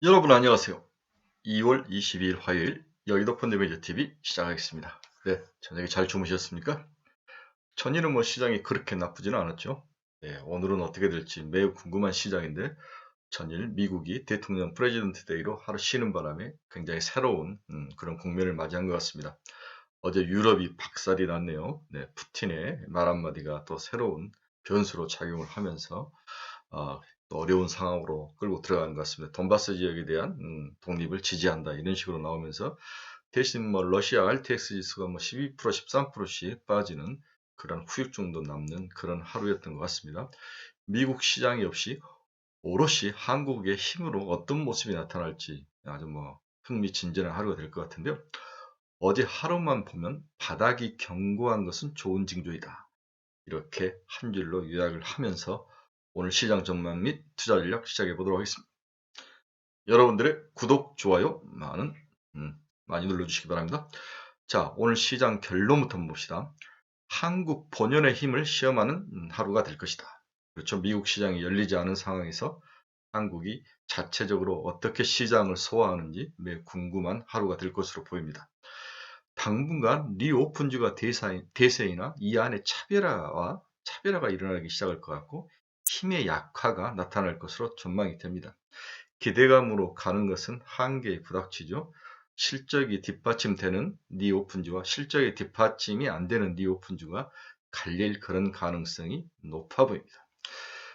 여러분 안녕하세요. 2월 22일 화요일 여의도 펀드매니저 TV 시작하겠습니다. 네, 저녁에 잘 주무셨습니까? 전일은 시장이 그렇게 나쁘지는 않았죠. 네, 오늘은 어떻게 될지 매우 궁금한 시장인데 전일 미국이 대통령 프레지던트 데이로 하루 쉬는 바람에 굉장히 새로운 그런 국면을 맞이한 것 같습니다. 어제 유럽이 박살이 났네요. 네, 푸틴의 말 한마디가 또 새로운 변수로 작용을 하면서 또 어려운 상황으로 끌고 들어가는 것 같습니다. 돈바스 지역에 대한 독립을 지지한다 이런 식으로 나오면서 대신 러시아 RTX 지수가 12%, 13%씩 빠지는 그런 후유증도 남는 그런 하루였던 것 같습니다. 미국 시장이 없이 오롯이 한국의 힘으로 어떤 모습이 나타날지 아주 흥미진진한 하루가 될 것 같은데요. 어제 하루만 보면 바닥이 견고한 것은 좋은 징조이다. 이렇게 한 줄로 요약을 하면서 오늘 시장 전망 및 투자 전략 시작해 보도록 하겠습니다. 여러분들의 구독, 좋아요 많이 눌러주시기 바랍니다. 자, 오늘 시장 결론부터 한번 봅시다. 한국 본연의 힘을 시험하는 하루가 될 것이다. 그렇죠. 미국 시장이 열리지 않은 상황에서 한국이 자체적으로 어떻게 시장을 소화하는지 매우 궁금한 하루가 될 것으로 보입니다. 당분간 리오픈주가 대세이나 이 안에 차별화가 일어나기 시작할 것 같고 힘의 약화가 나타날 것으로 전망이 됩니다. 기대감으로 가는 것은 한계에 부닥치죠. 실적이 뒷받침되는 리오픈주와 실적이 뒷받침이 안 되는 리오픈주가 갈릴 그런 가능성이 높아 보입니다.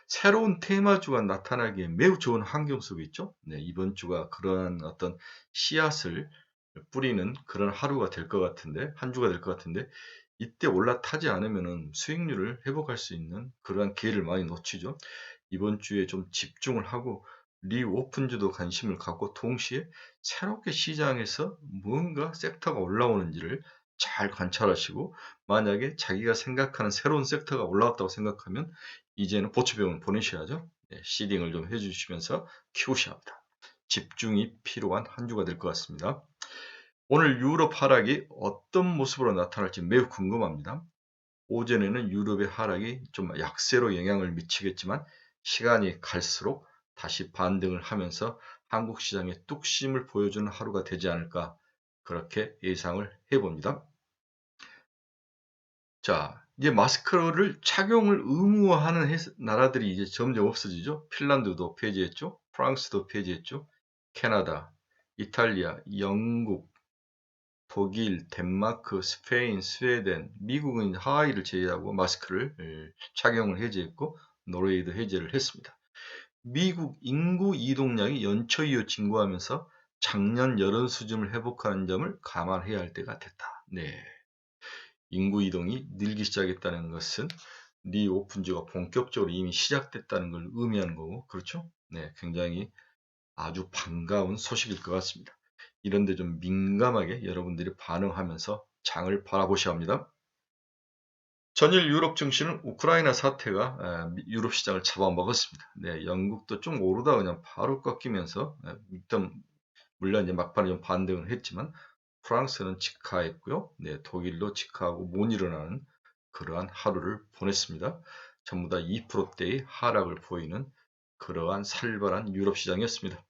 새로운 테마주가 나타나기에 매우 좋은 환경 속에 있죠. 네, 이번 주가 그러한 어떤 씨앗을 뿌리는 그런 하루가 될 것 같은데, 한 주가 될 것 같은데, 이때 올라타지 않으면 수익률을 회복할 수 있는 그러한 기회를 많이 놓치죠. 이번 주에 좀 집중을 하고 리오픈주도 관심을 갖고 동시에 새롭게 시장에서 뭔가 섹터가 올라오는지를 잘 관찰하시고 만약에 자기가 생각하는 새로운 섹터가 올라왔다고 생각하면 이제는 보초병을 보내셔야죠. 네, 시딩을 좀 해주시면서 키우셔야 합니다. 집중이 필요한 한 주가 될 것 같습니다. 오늘 유럽 하락이 어떤 모습으로 나타날지 매우 궁금합니다. 오전에는 유럽의 하락이 좀 약세로 영향을 미치겠지만 시간이 갈수록 다시 반등을 하면서 한국 시장의 뚝심을 보여주는 하루가 되지 않을까 그렇게 예상을 해봅니다. 자, 이제 마스크를 착용을 의무화하는 나라들이 이제 점점 없어지죠. 핀란드도 폐지했죠. 프랑스도 폐지했죠. 캐나다, 이탈리아, 영국, 독일, 덴마크, 스페인, 스웨덴, 미국은 하와이를 제외하고 마스크를 착용을 해제했고 노르웨이도 해제를 했습니다. 미국 인구 이동량이 연초 이후 증가하면서 작년 여름 수준을 회복하는 점을 감안해야 할 때가 됐다. 네. 인구 이동이 늘기 시작했다는 것은 리오픈주가 본격적으로 이미 시작됐다는 걸 의미하는 거고, 그렇죠? 네, 굉장히 아주 반가운 소식일 것 같습니다. 이런데 좀 민감하게 여러분들이 반응하면서 장을 바라보셔야 합니다. 전일 유럽 증시는 우크라이나 사태가 유럽 시장을 잡아먹었습니다. 네, 영국도 좀 오르다 그냥 바로 꺾이면서 일단 물론 이제 막판에 좀 반등을 했지만 프랑스는 직하했고요. 네, 독일도 직하하고 못 일어나는 그러한 하루를 보냈습니다. 전부 다 2%대의 하락을 보이는 그러한 살벌한 유럽 시장이었습니다.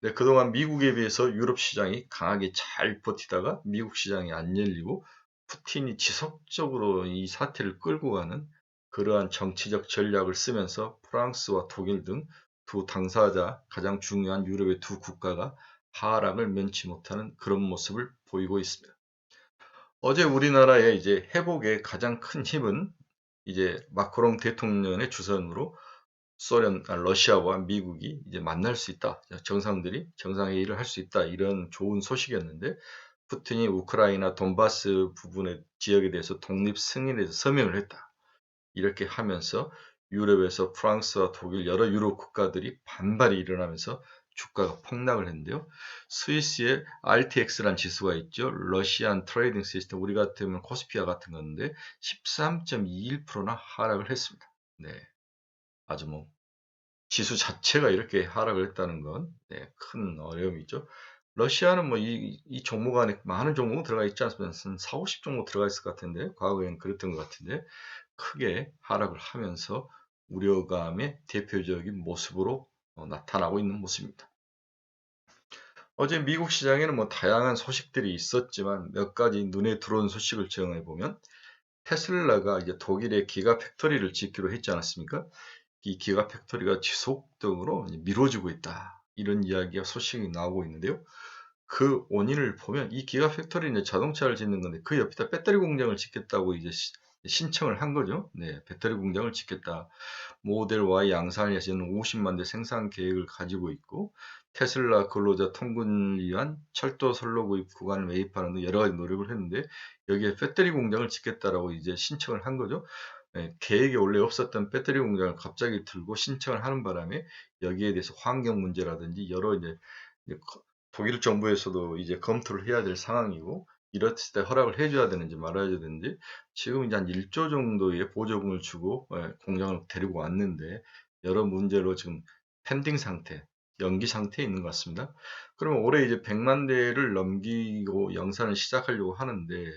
네, 그동안 미국에 비해서 유럽 시장이 강하게 잘 버티다가 미국 시장이 안 열리고 푸틴이 지속적으로 이 사태를 끌고 가는 그러한 정치적 전략을 쓰면서 프랑스와 독일 등 두 당사자 가장 중요한 유럽의 두 국가가 하락을 면치 못하는 그런 모습을 보이고 있습니다. 어제 우리나라의 이제 회복의 가장 큰 힘은 이제 마크롱 대통령의 주선으로 러시아와 미국이 이제 만날 수 있다. 정상들이 정상회의를 할 수 있다. 이런 좋은 소식이었는데, 푸틴이 우크라이나 돈바스 부분의 지역에 대해서 독립 승인에 대해서 서명을 했다. 이렇게 하면서 유럽에서 프랑스와 독일 여러 유럽 국가들이 반발이 일어나면서 주가가 폭락을 했는데요. 스위스의 RTX라는 지수가 있죠. 러시안 트레이딩 시스템, 우리 같으면 코스피아 같은 건데 13.21%나 하락을 했습니다. 네, 아주 지수 자체가 이렇게 하락을 했다는 건 네, 큰 어려움이죠. 러시아는 이 종목 안에 많은 종목 들어가 있지 않습니까? 한 4, 50 종목 들어가 있을 것 같은데, 과거에는 그랬던 것 같은데, 크게 하락을 하면서 우려감의 대표적인 모습으로 나타나고 있는 모습입니다. 어제 미국 시장에는 뭐 다양한 소식들이 있었지만 몇 가지 눈에 들어온 소식을 정해 보면 테슬라가 이제 독일의 기가 팩토리를 짓기로 했지 않았습니까? 이 기가 팩토리가 지속적으로 이제 미뤄지고 있다. 이런 이야기가 소식이 나오고 있는데요. 그 원인을 보면 이 기가 팩토리는 자동차를 짓는 건데 그 옆에다 배터리 공장을 짓겠다고 이제 신청을 한 거죠. 네, 배터리 공장을 짓겠다. 모델 Y 양산을 위해서는 50만 대 생산 계획을 가지고 있고 테슬라 근로자 통근을 위한 철도 선로 구입 구간을 매입하는 등 여러 가지 노력을 했는데 여기에 배터리 공장을 짓겠다라고 이제 신청을 한 거죠. 예, 계획에 원래 없었던 배터리 공장을 갑자기 들고 신청을 하는 바람에 여기에 대해서 환경 문제라든지 여러 이제 독일 정부에서도 이제 검토를 해야 될 상황이고 이랬을 때 허락을 해줘야 되는지 말아야 되는지 지금 이제 한 1조 정도의 보조금을 주고 공장을 데리고 왔는데 여러 문제로 지금 펜딩 상태, 연기 상태에 있는 것 같습니다. 그러면 올해 이제 100만 대를 넘기고 양산을 시작하려고 하는데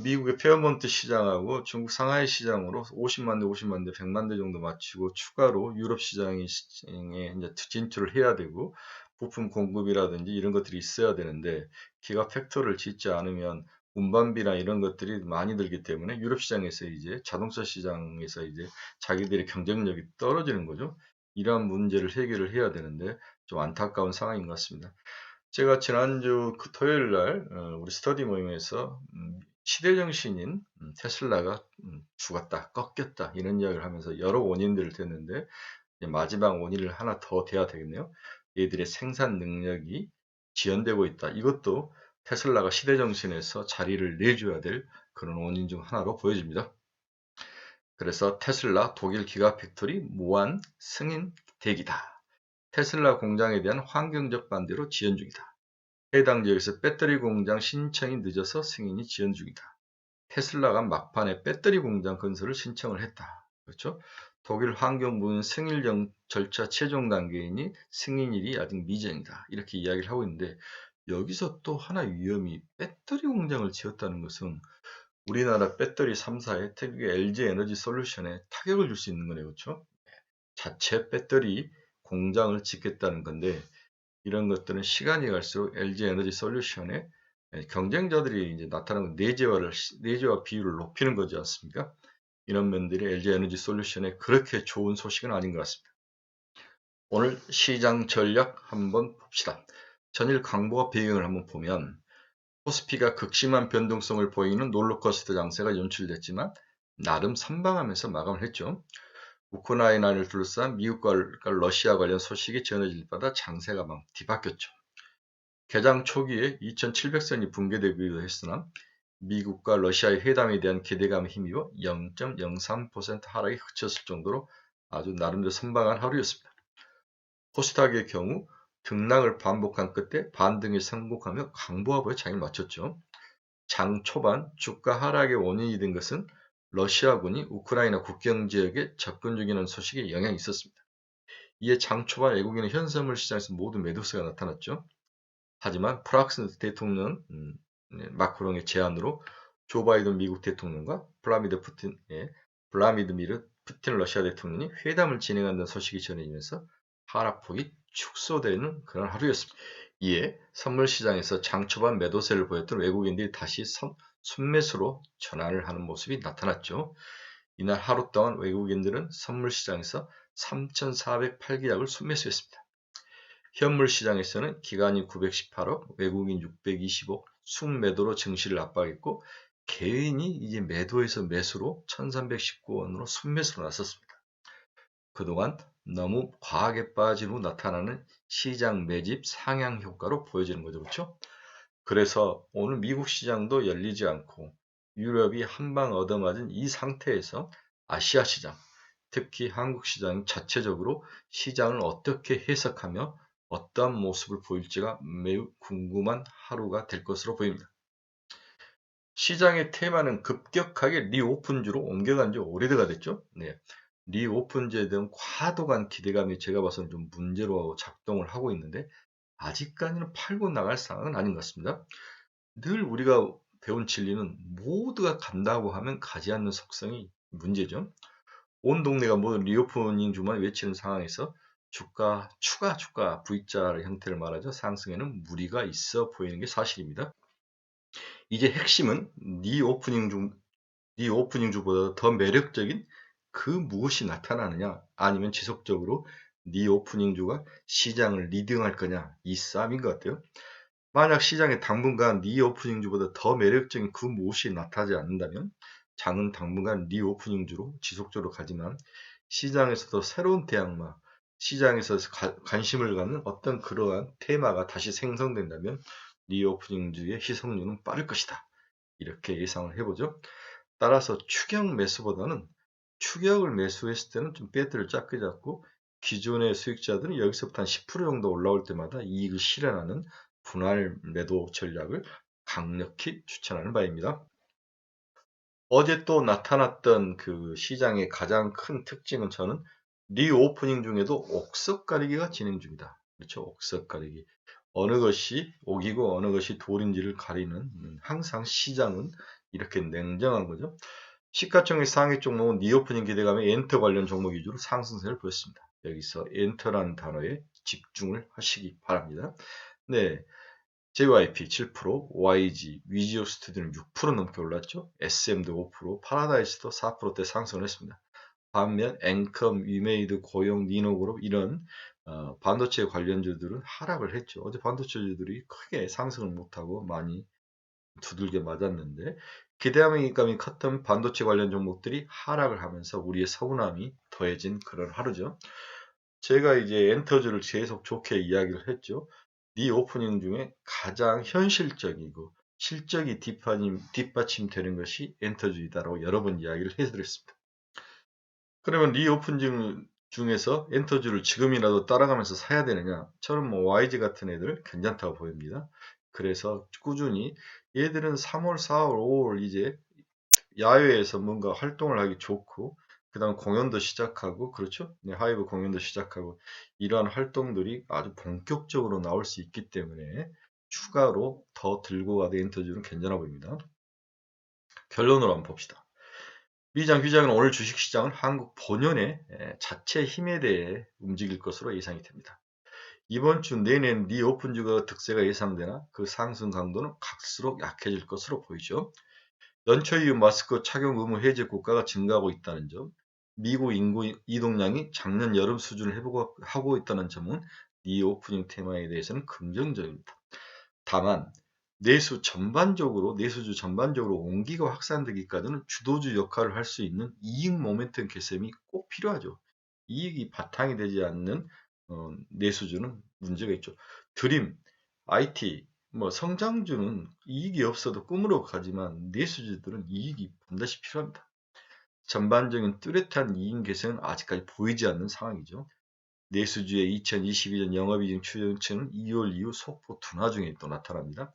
미국의 페어먼트 시장하고 중국 상하이 시장으로 50만 대, 50만 대, 100만 대 정도 맞추고 추가로 유럽 시장에 이제 진출을 해야 되고 부품 공급이라든지 이런 것들이 있어야 되는데 기가 팩토리를 짓지 않으면 운반비나 이런 것들이 많이 들기 때문에 유럽 시장에서 이제 자동차 시장에서 이제 자기들의 경쟁력이 떨어지는 거죠. 이러한 문제를 해결을 해야 되는데 좀 안타까운 상황인 것 같습니다. 제가 지난주 그 토요일 날 우리 스터디 모임에서 시대정신인 테슬라가 죽었다, 꺾였다 이런 이야기를 하면서 여러 원인들을 댔는데 마지막 원인을 하나 더 대야 되겠네요. 얘들의 생산 능력이 지연되고 있다. 이것도 테슬라가 시대정신에서 자리를 내줘야 될 그런 원인 중 하나로 보여집니다. 그래서 테슬라 독일 기가팩토리 무한 승인 대기다. 테슬라 공장에 대한 환경적 반대로 지연 중이다. 해당 지역에서 배터리 공장 신청이 늦어서 승인이 지연 중이다. 테슬라가 막판에 배터리 공장 건설을 신청을 했다. 그렇죠? 독일 환경부는 승인 절차 최종 단계이니 승인일이 아직 미정이다. 이렇게 이야기를 하고 있는데 여기서 또 하나 위험이 배터리 공장을 지었다는 것은 우리나라 배터리 3사의 특히 LG 에너지 솔루션에 타격을 줄 수 있는 거네요. 그렇죠? 자체 배터리 공장을 짓겠다는 건데 이런 것들은 시간이 갈수록 LG 에너지 솔루션의 경쟁자들이 이제 나타나는 내재화 비율을 높이는 거지 않습니까? 이런 면들이 LG 에너지 솔루션에 그렇게 좋은 소식은 아닌 것 같습니다. 오늘 시장 전략 한번 봅시다. 전일 강보와 배경을 한번 보면 코스피가 극심한 변동성을 보이는 롤러코스터 장세가 연출됐지만 나름 선방하면서 마감을 했죠. 우크라이나를 둘러싼 미국과 러시아 관련 소식이 전해질 바다 장세가 막 뒤바뀌었죠. 개장 초기에 2,700선이 붕괴되기도 했으나 미국과 러시아의 회담에 대한 기대감에 힘입어 0.03% 하락이 그쳤을 정도로 아주 나름대로 선방한 하루였습니다. 코스닥의 경우 등락을 반복한 끝에 반등에 성공하며 강보합에 장을 마쳤죠. 장 초반 주가 하락의 원인이 된 것은 러시아군이 우크라이나 국경 지역에 접근 중이라는 소식에 영향이 있었습니다. 이에 장 초반 외국인의 현선물 시장에서 모두 매도세가 나타났죠. 하지만 프랑스 대통령 마크롱의 제안으로 조 바이든 미국 대통령과 블라디미르 푸틴 러시아 대통령이 회담을 진행한다는 소식이 전해지면서 하락폭이 축소되는 그런 하루였습니다. 이에 선물 시장에서 장 초반 매도세를 보였던 외국인들이 다시 순매수로 전환을 하는 모습이 나타났죠. 이날 하루 동안 외국인들은 선물 시장에서 3,408계약을 순매수했습니다. 현물 시장에서는 기관이 918억, 외국인 620억 순매도로 증시를 압박했고 개인이 이제 매도에서 매수로 1319원으로 순매수로 나섰습니다. 그동안 너무 과하게 빠진 후 나타나는 시장 매집 상향 효과로 보여지는 거죠. 그렇죠? 그래서 오늘 미국 시장도 열리지 않고 유럽이 한방 얻어맞은 이 상태에서 아시아 시장, 특히 한국 시장 자체적으로 시장을 어떻게 해석하며 어떠한 모습을 보일지가 매우 궁금한 하루가 될 것으로 보입니다. 시장의 테마는 급격하게 리오픈주로 옮겨간 지 오래가 됐죠. 네. 리오픈주에 대한 과도한 기대감이 제가 봐서는 좀 문제로 작동을 하고 있는데 아직까지는 팔고 나갈 상황은 아닌 것 같습니다. 늘 우리가 배운 진리는 모두가 간다고 하면 가지 않는 속성이 문제죠. 온 동네가 모두 리오프닝 주만 외치는 상황에서 추가 주가 V자 형태를 말하죠. 상승에는 무리가 있어 보이는 게 사실입니다. 이제 핵심은 네 오프닝 주보다 더 매력적인 그 무엇이 나타나느냐, 아니면 지속적으로 네 오프닝 주가 시장을 리딩할 거냐, 이 싸움인 것 같아요. 만약 시장에 당분간 네 오프닝 주보다 더 매력적인 그 무엇이 나타나지 않는다면 장은 당분간 네 오프닝 주로 지속적으로 가지만, 시장에서도 새로운 대항마, 시장에서 관심을 갖는 어떤 그러한 테마가 다시 생성된다면 네 오프닝 주의 희석률은 빠를 것이다. 이렇게 예상을 해보죠. 따라서 추격 매수보다는 추격을 매수했을 때는 좀 배트를 작게 잡고, 기존의 수익자들은 여기서부터 한 10% 정도 올라올 때마다 이익을 실현하는 분할 매도 전략을 강력히 추천하는 바입니다. 어제 또 나타났던 그 시장의 가장 큰 특징은, 저는 리오프닝 중에도 옥석 가리기가 진행 중이다. 그렇죠? 옥석 가리기. 어느 것이 옥이고 어느 것이 돌인지를 가리는, 항상 시장은 이렇게 냉정한 거죠. 시가총액 상위 종목은 리오프닝 기대감에 엔터 관련 종목 위주로 상승세를 보였습니다. 여기서 엔터라는 단어에 집중을 하시기 바랍니다. 네, JYP 7%, YG, 위지오 스튜디오는 6% 넘게 올랐죠. SM도 5%, 파라다이스도 4%대 상승을 했습니다. 반면 앵컴, 위메이드, 고용, 니노그룹 이런 반도체 관련주들은 하락을 했죠. 어제 반도체주들이 크게 상승을 못하고 많이 두들겨 맞았는데, 기대감이 컸던 반도체 관련 종목들이 하락을 하면서 우리의 서운함이 더해진 그런 하루죠. 제가 이제 엔터주를 계속 좋게 이야기를 했죠. 네 오프닝 중에 가장 현실적이고 실적이 뒷받침되는 것이 엔터주이다라고 여러 번 이야기를 해드렸습니다. 그러면 네 오프닝 중에서 엔터주를 지금이라도 따라가면서 사야 되느냐? 저는 뭐 YG 같은 애들 괜찮다고 보입니다. 그래서 꾸준히, 얘들은 3월, 4월, 5월 이제 야외에서 뭔가 활동을 하기 좋고, 그 다음 공연도 시작하고, 그렇죠? 네, 하이브 공연도 시작하고, 이러한 활동들이 아주 본격적으로 나올 수 있기 때문에 추가로 더 들고 가도 엔터주는 괜찮아 보입니다. 결론으로 한번 봅시다. 미장 휴장은 오늘 주식시장은 한국 본연의 자체 힘에 대해 움직일 것으로 예상이 됩니다. 이번 주 내내 리오픈주가 득세가 예상되나 그 상승 강도는 갈수록 약해질 것으로 보이죠. 연초 이후 마스크 착용 의무 해제 국가가 증가하고 있다는 점, 미국 인구 이동량이 작년 여름 수준을 회복하고 있다는 점은 리오프닝 테마에 대해서는 긍정적입니다. 다만 내수주 전반적으로 온기가 확산되기까지는 주도주 역할을 할 수 있는 이익 모멘텀 개sem이 꼭 필요하죠. 이익이 바탕이 되지 않는 내수주는 문제가 있죠. 드림, IT, 성장주는 이익이 없어도 꿈으로 가지만 내수주들은 이익이 반드시 필요합니다. 전반적인 뚜렷한 이익 개선은 아직까지 보이지 않는 상황이죠. 내수주의 2022년 영업이익 추정치는 2월 이후 소폭 둔화 중에 또 나타납니다.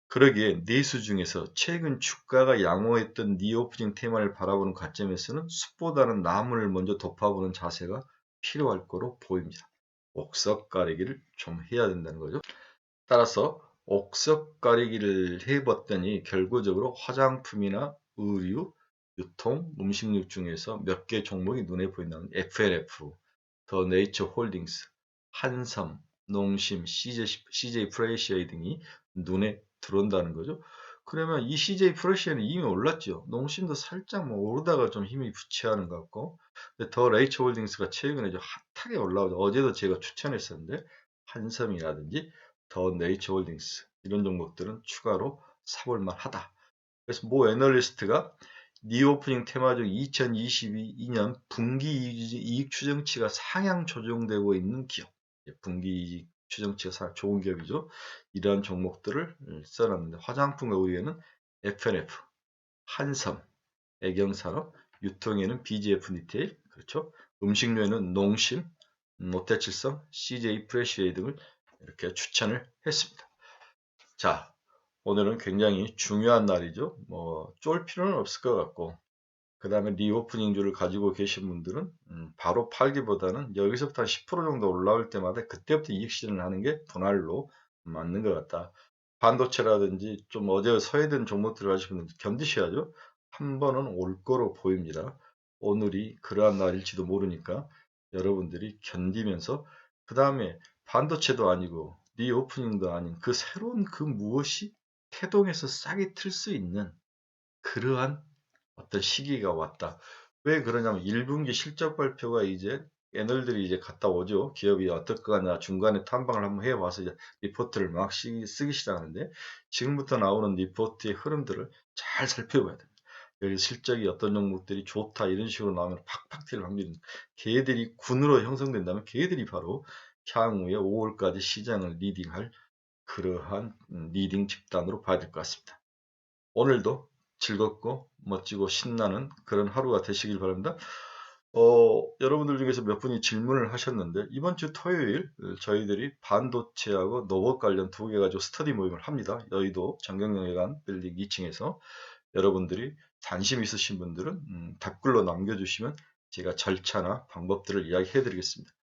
그러기에 내수 중에서 최근 주가가 양호했던 리오프닝 테마를 바라보는 관점에서는 숲보다는 나무를 먼저 덮어보는 자세가 필요할 거로 보입니다. 옥석 가리기를 좀 해야 된다는 거죠. 따라서 옥석 가리기를 해봤더니 결과적으로 화장품이나 의류, 유통, 음식료 중에서 몇 개 종목이 눈에 보인다는 FLF, 더 네이처 홀딩스, 한섬, 농심, CJ 프레시아 등이 눈에 들어온다는 거죠. 그러면 이 CJ 프레시아는 이미 올랐죠. 농심도 살짝 오르다가 좀 힘이 부채하는 것 같고, 근데 더 레이처 홀딩스가 최근에 좀 핫하게 올라오죠. 어제도 제가 추천했었는데, 한섬이라든지 더 네이처 홀딩스 이런 종목들은 추가로 사볼만 하다. 그래서 모 애널리스트가 리오프닝 테마 중 2022년 분기 이익 추정치가 상향 조정되고 있는 기업, 분기 이익 추정치가 좋은 기업이죠. 이러한 종목들을 써놨는데, 화장품과 의류에는 FNF, 한섬, 애경산업, 유통에는 BGF 리테일, 그렇죠. 음식료에는 농심, 롯데칠성, CJ 프레시웨이 등을 이렇게 추천을 했습니다. 자, 오늘은 굉장히 중요한 날이죠. 쫄 필요는 없을 것 같고, 그 다음에 리오프닝주를 가지고 계신 분들은 바로 팔기보다는 여기서부터 한 10% 정도 올라올 때마다 그때부터 이익 실현을 하는 게 분할로 맞는 것 같다. 반도체라든지 좀 어제 서해된 종목들을 가지고 있는 견디셔야죠. 한 번은 올 거로 보입니다. 오늘이 그러한 날일지도 모르니까 여러분들이 견디면서 그 다음에 반도체도 아니고 리오프닝도 아닌 그 새로운 그 무엇이 태동에서 싹이 틀 수 있는 그러한 어떤 시기가 왔다. 왜 그러냐면 1분기 실적 발표가 이제 애널들이 이제 갔다 오죠. 기업이 어떨 거냐 중간에 탐방을 한번 해와서 이제 리포트를 막 쓰기 시작하는데 지금부터 나오는 리포트의 흐름들을 잘 살펴봐야 됩니다. 여기 실적이 어떤 종목들이 좋다 이런 식으로 나오면 팍팍 튈 확률이 있는 걔들이 군으로 형성된다면 걔들이 바로 향후에 5월까지 시장을 리딩할 그러한 리딩 집단으로 봐야 될 것 같습니다. 오늘도 즐겁고 멋지고 신나는 그런 하루가 되시길 바랍니다. 여러분들 중에서 몇 분이 질문을 하셨는데 이번 주 토요일 저희들이 반도체하고 노봇 관련 2개 가지고 스터디 모임을 합니다. 여의도 정경영회관 빌딩 2층에서 여러분들이 관심 있으신 분들은 댓글로 남겨주시면 제가 절차나 방법들을 이야기해 드리겠습니다.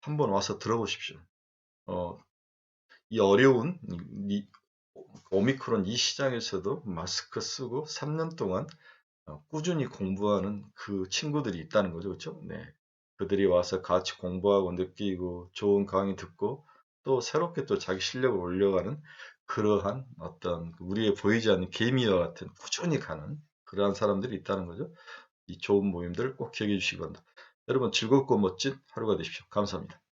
한번 와서 들어보십시오. 이 어려운 오미크론 이 시장에서도 마스크 쓰고 3년 동안 꾸준히 공부하는 그 친구들이 있다는 거죠. 그렇죠? 네. 그들이 와서 같이 공부하고 느끼고 좋은 강의 듣고 또 새롭게 또 자기 실력을 올려가는 그러한 어떤 우리의 보이지 않는 개미와 같은 꾸준히 가는 그러한 사람들이 있다는 거죠. 이 좋은 모임들을 꼭 기억해 주시기 바랍니다. 여러분 즐겁고 멋진 하루가 되십시오. 감사합니다.